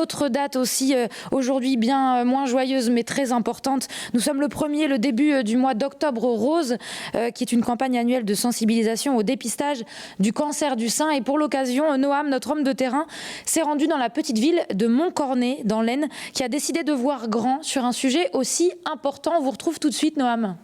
autre date aussi aujourd'hui bien moins joyeuse mais très importante. Nous sommes le début du mois d'Octobre Rose, qui est une campagne annuelle de sensibilisation au dépistage du cancer du sein. Et pour l'occasion, Noam, notre homme de terrain, s'est rendu dans la petite ville de Montcornet, dans l'Aisne, qui a décidé de voir grand sur un sujet aussi important. On vous retrouve tout de suite, Noam.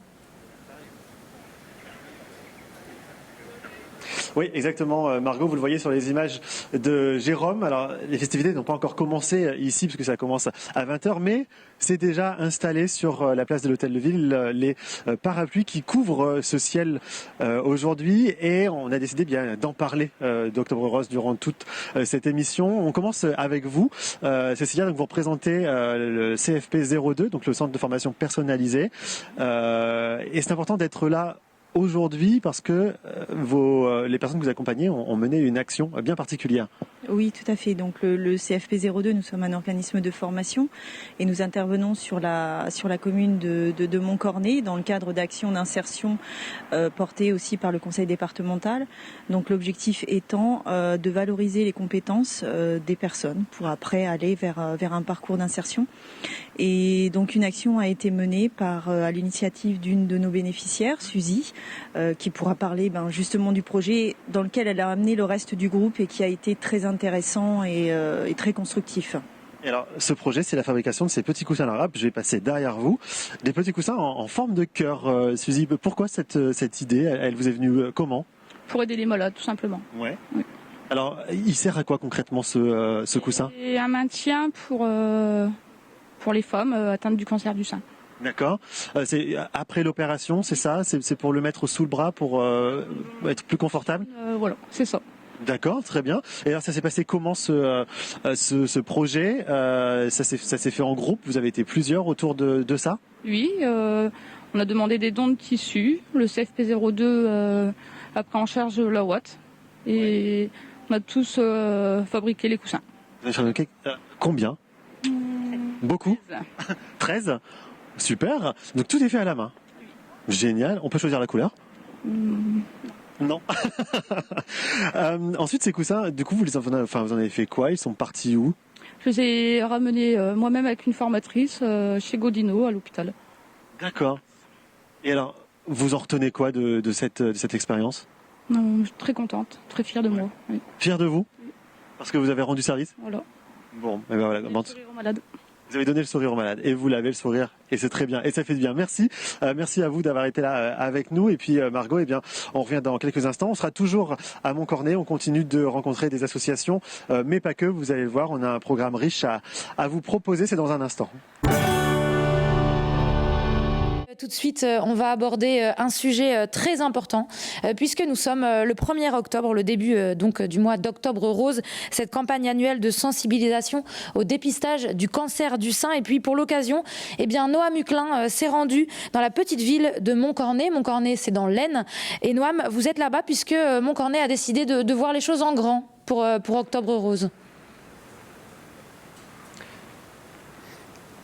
Oui, exactement, Margot, vous le voyez sur les images de Jérôme. Alors, les festivités n'ont pas encore commencé ici, parce que ça commence à 20h, mais c'est déjà installé sur la place de l'Hôtel de Ville, les parapluies qui couvrent ce ciel aujourd'hui, et on a décidé bien d'en parler d'Octobre Rose durant toute cette émission. On commence avec vous, Cécilia, donc vous représentez le CFP 02, donc le Centre de formation personnalisé, et c'est important d'être là aujourd'hui parce que les personnes que vous accompagnez ont mené une action bien particulière. Oui, tout à fait. Donc le CFP 02, nous sommes un organisme de formation et nous intervenons sur la commune de Montcornet dans le cadre d'actions d'insertion portées aussi par le conseil départemental. Donc l'objectif étant de valoriser les compétences des personnes pour après aller vers un parcours d'insertion. Et donc une action a été menée à l'initiative d'une de nos bénéficiaires, Suzy, qui pourra parler justement du projet dans lequel elle a amené le reste du groupe et qui a été très intéressant et très constructif. Et alors, ce projet, c'est la fabrication de ces petits coussins à râpe. Je vais passer derrière vous. Des petits coussins en forme de cœur. Suzy, pourquoi cette idée? Elle vous est venue comment? Pour aider les malades, tout simplement. Ouais. Oui. Alors, il sert à quoi concrètement ce coussin? C'est un maintien pour les femmes atteintes du cancer du sein. D'accord. C'est après l'opération, c'est ça? C'est pour le mettre sous le bras pour être plus confortable? Voilà, c'est ça. D'accord, très bien. Et alors ça s'est passé comment ce projet? Ça s'est fait en groupe? Vous avez été plusieurs autour de ça? Oui, on a demandé des dons de tissus. Le CFP 02 a pris en charge la ouate. Et on a tous fabriqué les coussins. Combien? Beaucoup? 13. Super. Donc tout est fait à la main. Génial. On peut choisir la couleur? Non. Ensuite, ces coussins, du coup, vous en avez fait quoi? Ils sont partis où? Je les ai ramenés moi-même avec une formatrice chez Godino à l'hôpital. D'accord. Et alors, vous en retenez quoi de cette expérience? Je suis très contente, très fière de moi. Oui. Fière de vous? Parce que vous avez rendu service? Voilà. Bon, et ben voilà. Le sourire aux malades. Vous avez donné le sourire aux malades et vous l'avez le sourire et c'est très bien et ça fait du bien. Merci, merci à vous d'avoir été là avec nous et puis Margot, eh bien on revient dans quelques instants. On sera toujours à Montcornet, on continue de rencontrer des associations, mais pas que. Vous allez le voir, on a un programme riche à vous proposer. C'est dans un instant. Tout de suite, on va aborder un sujet très important puisque nous sommes le 1er octobre, le début donc du mois d'Octobre Rose, cette campagne annuelle de sensibilisation au dépistage du cancer du sein. Et puis pour l'occasion, eh bien Noam Huclin s'est rendu dans la petite ville de Montcornet. Montcornet, c'est dans l'Aisne. Et Noam, vous êtes là-bas puisque Montcornet a décidé de voir les choses en grand pour Octobre Rose.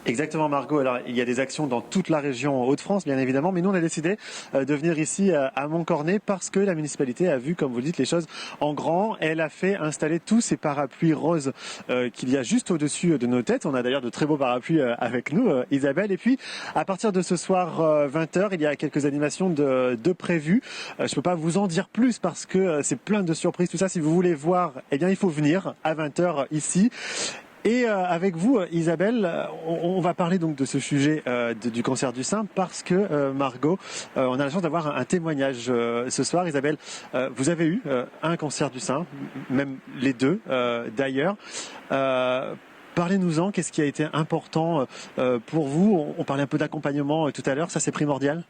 Exactement, Margot. Alors, il y a des actions dans toute la région Hauts-de-France, bien évidemment, mais nous, on a décidé de venir ici à Montcornet parce que la municipalité a vu, comme vous le dites, les choses en grand. Elle a fait installer tous ces parapluies roses qu'il y a juste au-dessus de nos têtes. On a d'ailleurs de très beaux parapluies avec nous, Isabelle. Et puis, à partir de ce soir 20h, il y a quelques animations de prévues. Je peux pas vous en dire plus parce que c'est plein de surprises, tout ça. Si vous voulez voir, eh bien, il faut venir à 20h ici. Et avec vous, Isabelle, on va parler donc de ce sujet du cancer du sein parce que Margot, on a la chance d'avoir un témoignage ce soir. Isabelle, vous avez eu un cancer du sein, même les deux d'ailleurs. Parlez-nous-en, qu'est-ce qui a été important pour vous? On parlait un peu d'accompagnement tout à l'heure, ça c'est primordial?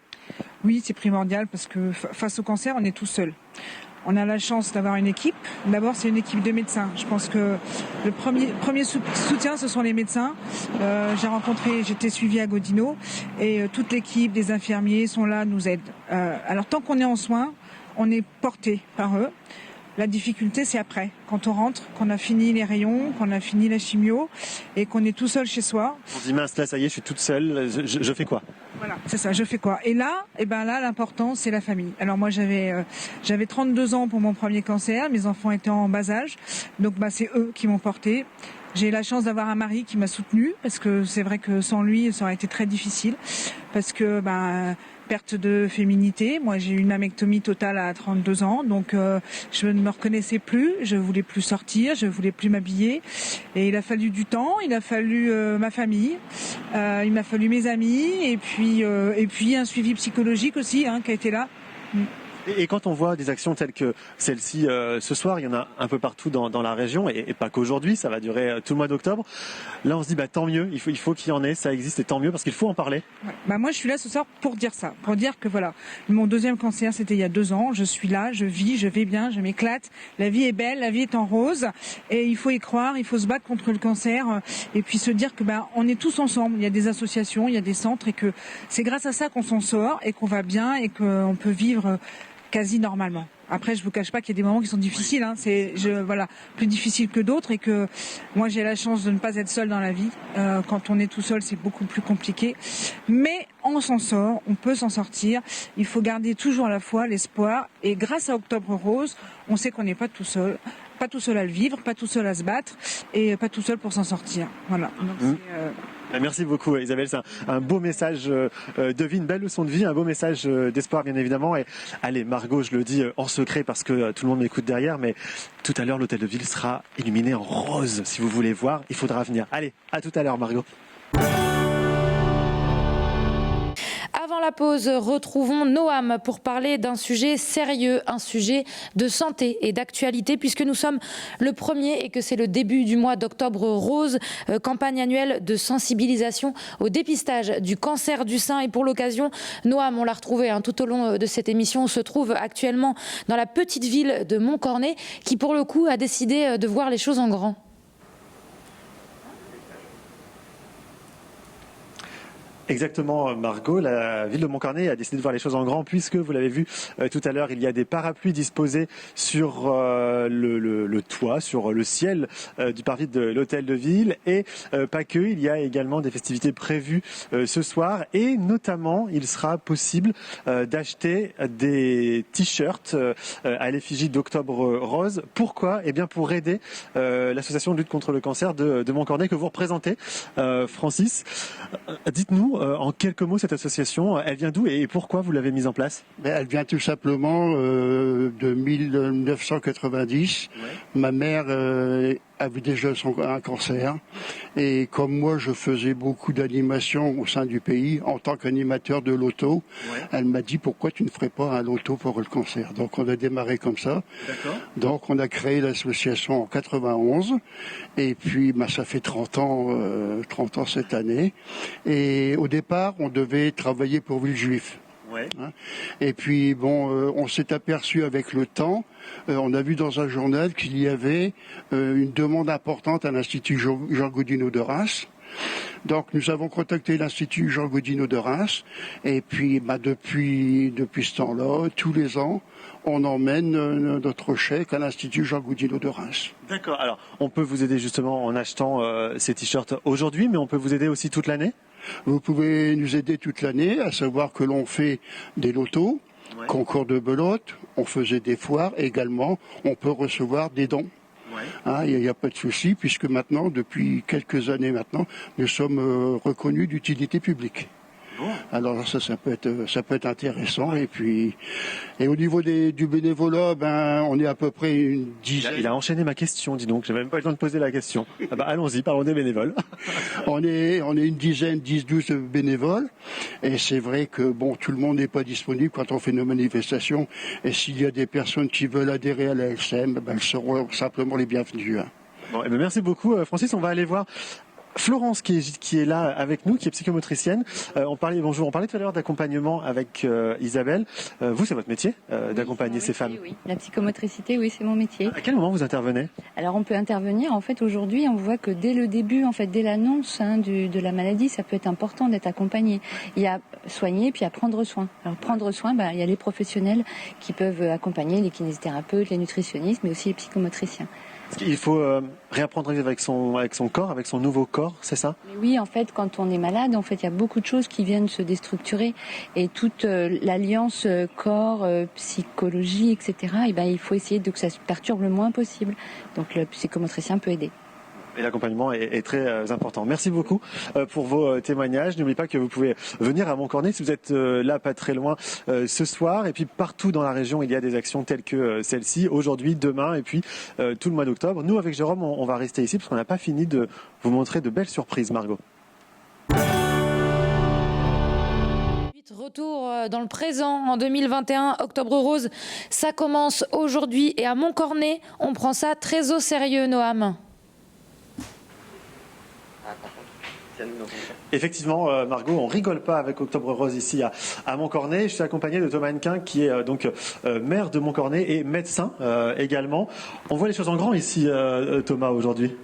Oui, c'est primordial parce que face au cancer, on est tout seul. On a la chance d'avoir une équipe. D'abord, c'est une équipe de médecins. Je pense que le premier soutien, ce sont les médecins. J'étais suivie à Godino et toute l'équipe des infirmiers sont là, nous aident. Alors, tant qu'on est en soins, on est porté par eux. La difficulté, c'est après, quand on rentre, qu'on a fini les rayons, qu'on a fini la chimio et qu'on est tout seul chez soi. On se dit mince, là, ça y est, je suis toute seule, je fais quoi? Voilà, c'est ça, je fais quoi? Et là, l'important, c'est la famille. Alors moi, j'avais 32 ans pour mon premier cancer, mes enfants étaient en bas âge, donc c'est eux qui m'ont porté. J'ai la chance d'avoir un mari qui m'a soutenue, parce que c'est vrai que sans lui, ça aurait été très difficile, parce que perte de féminité. Moi, j'ai eu une mammectomie totale à 32 ans, donc je ne me reconnaissais plus, je voulais plus sortir, je voulais plus m'habiller, et il a fallu du temps, il a fallu ma famille, il m'a fallu mes amis, et puis un suivi psychologique aussi qui a été là. Et quand on voit des actions telles que celle-ci ce soir, il y en a un peu partout dans la région, et pas qu'aujourd'hui, ça va durer tout le mois d'octobre. Là, on se dit tant mieux, il faut qu'il y en ait, ça existe, et tant mieux, parce qu'il faut en parler. Ouais. Moi, je suis là ce soir pour dire ça, pour dire que voilà, mon deuxième cancer, c'était il y a 2 ans. Je suis là, je vis, je vais bien, je m'éclate. La vie est belle, la vie est en rose, et il faut y croire, il faut se battre contre le cancer, et puis se dire que on est tous ensemble. Il y a des associations, il y a des centres, et que c'est grâce à ça qu'on s'en sort et qu'on va bien et qu'on peut vivre quasi normalement. Après, je vous cache pas qu'il y a des moments qui sont difficiles, plus difficiles que d'autres, et que moi j'ai la chance de ne pas être seule dans la vie. Quand on est tout seul, c'est beaucoup plus compliqué. Mais on s'en sort, on peut s'en sortir. Il faut garder toujours la foi, l'espoir, et grâce à Octobre Rose, on sait qu'on n'est pas tout seul. Pas tout seul à le vivre, pas tout seul à se battre, et pas tout seul pour s'en sortir. Voilà. Donc, merci beaucoup Isabelle, c'est un beau message de vie, une belle leçon de vie, un beau message d'espoir bien évidemment. Et allez Margot, je le dis en secret parce que tout le monde m'écoute derrière, mais tout à l'heure l'hôtel de ville sera illuminé en rose. Si vous voulez voir, il faudra venir. Allez, à tout à l'heure Margot. Avant la pause, retrouvons Noam pour parler d'un sujet sérieux, un sujet de santé et d'actualité, puisque nous sommes le 1er et que c'est le début du mois d'Octobre Rose, campagne annuelle de sensibilisation au dépistage du cancer du sein. Et pour l'occasion, Noam, on l'a retrouvé tout au long de cette émission, on se trouve actuellement dans la petite ville de Montcornet, qui pour le coup a décidé de voir les choses en grand. Exactement Margot, la ville de Montcornet a décidé de voir les choses en grand, puisque vous l'avez vu tout à l'heure, il y a des parapluies disposés sur le toit, sur le ciel du parvis de l'hôtel de ville, et pas que, il y a également des festivités prévues ce soir, et notamment il sera possible d'acheter des t-shirts à l'effigie d'Octobre Rose. Pourquoi ? Eh bien pour aider l'association de lutte contre le cancer de Montcornet que vous représentez, Francis. Dites-nous en quelques mots, cette association, elle vient d'où et pourquoi vous l'avez mise en place ? Elle vient tout simplement de 1990. Ouais. Ma mère avait déjà un cancer, et comme moi je faisais beaucoup d'animations au sein du pays en tant qu'animateur de loto, elle m'a dit pourquoi tu ne ferais pas un loto pour le cancer. Donc on a démarré comme ça. Donc on a créé l'association en 91, et puis ça fait 30 ans cette année. Et au départ on devait travailler pour Villejuif. Ouais. Et puis on s'est aperçu avec le temps, on a vu dans un journal qu'il y avait une demande importante à l'Institut Jean Godino de Reims. Donc nous avons contacté l'Institut Jean Godino de Reims, et puis depuis ce temps-là, tous les ans, on emmène notre chèque à l'Institut Jean Godino de Reims. D'accord, alors on peut vous aider justement en achetant ces t-shirts aujourd'hui, mais on peut vous aider aussi toute l'année ? Vous pouvez nous aider toute l'année, à savoir que l'on fait des lotos, concours de belote, on faisait des foires également, on peut recevoir des dons. Il n'y a pas de souci, puisque maintenant, depuis quelques années maintenant, nous sommes reconnus d'utilité publique. Alors ça peut être intéressant. Et au niveau du bénévolat, on est à peu près une dizaine. Il a enchaîné ma question, dis donc. J'avais même pas eu le temps de poser la question. Allons-y, parlons des bénévoles. On est une dizaine, 10-12 bénévoles. Et c'est vrai que tout le monde n'est pas disponible quand on fait nos manifestations. Et s'il y a des personnes qui veulent adhérer à la LCM, elles seront simplement les bienvenues. Bon, merci beaucoup, Francis. On va aller voir Florence qui est là avec nous, qui est psychomotricienne. On parlait tout à l'heure d'accompagnement avec Isabelle. Vous, c'est votre métier d'accompagner ces femmes. Oui, la psychomotricité, oui, c'est mon métier. À quel moment vous intervenez ? Alors on peut intervenir, en fait aujourd'hui on voit que dès le début, dès l'annonce de la maladie, ça peut être important d'être accompagné. Il y a soigner, puis il y a prendre soin. Alors prendre soin, il y a les professionnels qui peuvent accompagner, les kinésithérapeutes, les nutritionnistes, mais aussi les psychomotriciens. Il faut réapprendre à vivre avec son corps, avec son nouveau corps, c'est ça ? Mais oui, quand on est malade, il y a beaucoup de choses qui viennent se déstructurer, et toute l'alliance corps, psychologie, etc. Il faut essayer que ça se perturbe le moins possible. Donc le psychomotricien peut aider. Et l'accompagnement est très important. Merci beaucoup pour vos témoignages. N'oubliez pas que vous pouvez venir à Montcornet si vous êtes là pas très loin ce soir. Et puis partout dans la région, il y a des actions telles que celle-ci, aujourd'hui, demain et puis tout le mois d'octobre. Nous, avec Jérôme, on va rester ici parce qu'on n'a pas fini de vous montrer de belles surprises, Margot. Retour dans le présent en 2021, Octobre Rose, ça commence aujourd'hui et à Montcornet, on prend ça très au sérieux, Noam. Effectivement, Margot, on rigole pas avec Octobre Rose ici à Montcornet. Je suis accompagné de Thomas Hennequin qui est donc maire de Montcornet et médecin également. On voit les choses en grand ici, Thomas, aujourd'hui.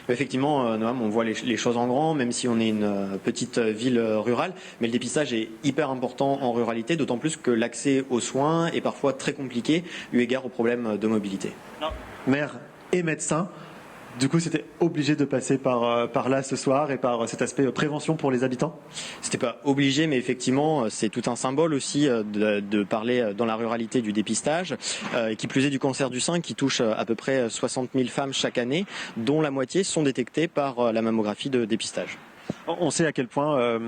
Effectivement, Noam, on voit les choses en grand, même si on est une petite ville rurale. Mais le dépistage est hyper important en ruralité, d'autant plus que l'accès aux soins est parfois très compliqué, eu égard aux problèmes de mobilité. Maire et médecin. Du coup, c'était obligé de passer par là ce soir et par cet aspect prévention pour les habitants. C'était pas obligé, mais effectivement, c'est tout un symbole aussi de parler dans la ruralité du dépistage, et qui plus est du cancer du sein qui touche à peu près 60 000 femmes chaque année, dont la moitié sont détectées par la mammographie de dépistage. On sait à quel point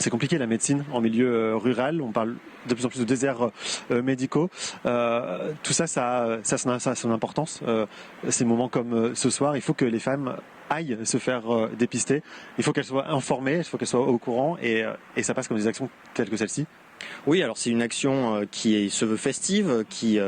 c'est compliqué la médecine en milieu rural. On parle de plus en plus de déserts médicaux. Tout ça, ça a son importance. Ces moments comme ce soir, il faut que les femmes aillent se faire dépister. Il faut qu'elles soient informées, il faut qu'elles soient au courant et ça passe comme des actions telles que celle-ci. Oui, alors c'est une action qui se veut festive, qui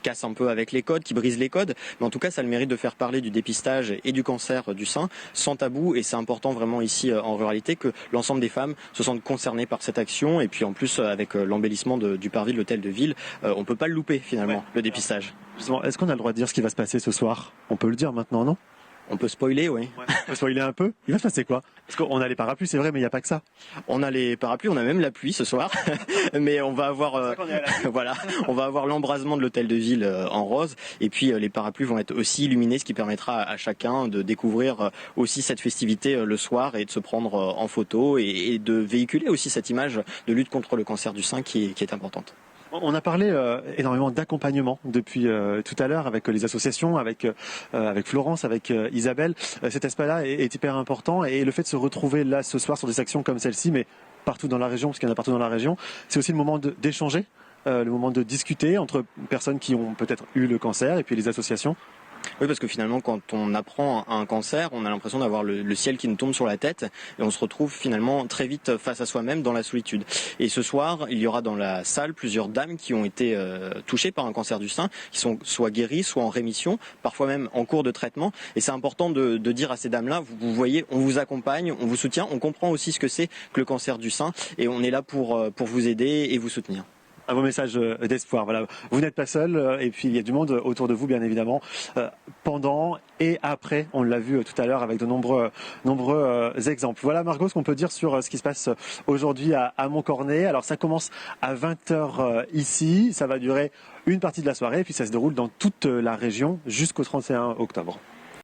casse un peu avec les codes, qui brise les codes, mais en tout cas ça a le mérite de faire parler du dépistage et du cancer du sein sans tabou, et c'est important vraiment ici en ruralité que l'ensemble des femmes se sentent concernées par cette action, et puis en plus avec l'embellissement du parvis de l'hôtel de ville, on peut pas le louper finalement, le dépistage. Justement, est-ce qu'on a le droit de dire ce qui va se passer ce soir? On peut le dire maintenant, non? On peut spoiler, oui. On peut spoiler un peu. Il va se passer quoi? Parce qu'on a les parapluies, c'est vrai, mais il n'y a pas que ça. On a les parapluies, on a même la pluie ce soir, mais on va avoir voilà, on va avoir l'embrasement de l'hôtel de ville en rose, et puis les parapluies vont être aussi illuminés, ce qui permettra à chacun de découvrir aussi cette festivité le soir et de se prendre en photo et de véhiculer aussi cette image de lutte contre le cancer du sein qui est importante. On a parlé énormément d'accompagnement depuis tout à l'heure avec les associations, avec Florence, avec Isabelle. Cet aspect-là est hyper important, et le fait de se retrouver là ce soir sur des actions comme celle-ci, mais partout dans la région, parce qu'il y en a partout dans la région, c'est aussi le moment d'échanger, le moment de discuter entre personnes qui ont peut-être eu le cancer et puis les associations. Oui, parce que finalement, quand on apprend un cancer, on a l'impression d'avoir le ciel qui nous tombe sur la tête, et on se retrouve finalement très vite face à soi-même dans la solitude. Et ce soir, il y aura dans la salle plusieurs dames qui ont été touchées par un cancer du sein, qui sont soit guéries, soit en rémission, parfois même en cours de traitement. Et c'est important de dire à ces dames-là, vous voyez, on vous accompagne, on vous soutient, on comprend aussi ce que c'est que le cancer du sein, et on est là pour vous aider et vous soutenir. Un beau message d'espoir. Voilà, vous n'êtes pas seul, et puis il y a du monde autour de vous, bien évidemment, pendant et après. On l'a vu tout à l'heure avec de nombreux exemples. Voilà, Margot, ce qu'on peut dire sur ce qui se passe aujourd'hui à Montcornet. Alors ça commence à 20h ici, ça va durer une partie de la soirée, et puis ça se déroule dans toute la région jusqu'au 31 octobre.